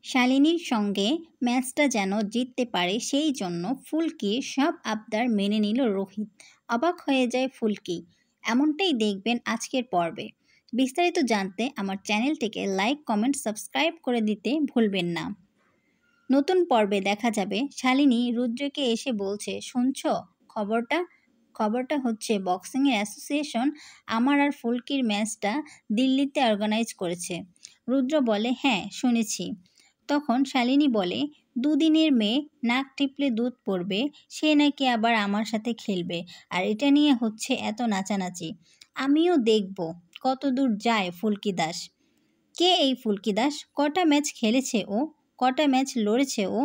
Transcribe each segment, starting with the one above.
শালিনীর সঙ্গে ম্যাচটা যেন জিততে পারে সেই জন্য ফুলকির সব আবদার মেনে নিল রোহিত। অবাক হয়ে যায় ফুলকি। এমনটাই দেখবেন আজকের পর্বে। বিস্তারিত জানতে আমার চ্যানেলটিকে লাইক, কমেন্ট, সাবস্ক্রাইব করে দিতে ভুলবেন না। নতুন পর্বে দেখা যাবে শালিনী রুদ্রকে এসে বলছে, শুনছো খবরটা হচ্ছে বক্সিংয়ের অ্যাসোসিয়েশন আমার আর ফুলকির ম্যাচটা দিল্লিতে অর্গানাইজ করেছে। রুদ্র বলে, হ্যাঁ শুনেছি। তখন শালিনী বলে, দুদিনের মেয়ে, নাক টিপলে দুধ পড়বে, সে নাকি আবার আমার সাথে খেলবে, আর এটা নিয়ে হচ্ছে এত নাচানাচি। আমিও দেখব কতদূর যায় ফুলকি দাস। কে এই ফুলকি দাস? কটা ম্যাচ খেলেছে ও? কটা ম্যাচ লড়েছে ও?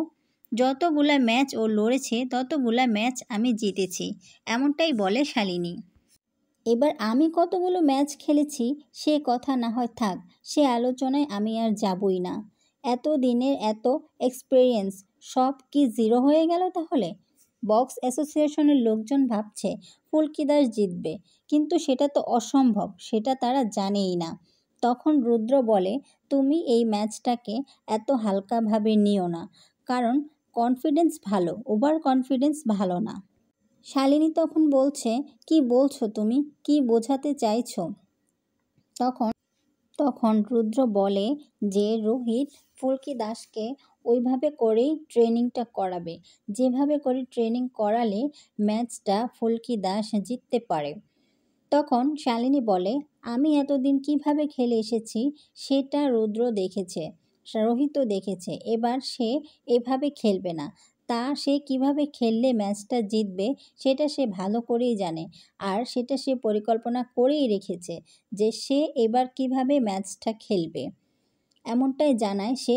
যতগুলা ম্যাচ ও লড়েছে ততগুলা ম্যাচ আমি জিতেছি, এমনটাই বলে শালিনী। এবার আমি কতগুলো ম্যাচ খেলেছি সে কথা না হয় থাক, সে আলোচনায় আমি আর যাবই না। এত দিনের এত এক্সপিরিয়েন্স সব কি জিরো হয়ে গেল তাহলে? বক্স অ্যাসোসিয়েশনের লোকজন ভাবছে ফুলকি দাস জিতবে, কিন্তু সেটা তো অসম্ভব, সেটা তারা জানেই না। তখন রুদ্র বলে, তুমি এই ম্যাচটাকে এত হালকাভাবে নিও না, কারণ কনফিডেন্স ভালো, ওভার কনফিডেন্স ভালো না। শালিনী তখন বলছে, কি বলছো তুমি, কি বোঝাতে চাইছো? তখন রুদ্র বলে যে রোহিত ফুলকি দাসকে ওইভাবে করেই ট্রেনিংটা করাবে, যেভাবে করে ট্রেনিং করালে ম্যাচটা ফুলকি দাস জিততে পারে। তখন শালিনী বলে, আমি এতদিন কিভাবে খেলে এসেছি সেটা রুদ্র দেখেছে, রোহিতও দেখেছে, এবার সে এভাবে খেলবে না। সে কিভাবে খেললে ম্যাচটা জিতবে সেটা সে ভালো করেই জানে, আর সেটা সে পরিকল্পনা করেই রেখেছে যে সে এবার কিভাবে ম্যাচটা খেলবে, এমনটাই জানায় সে।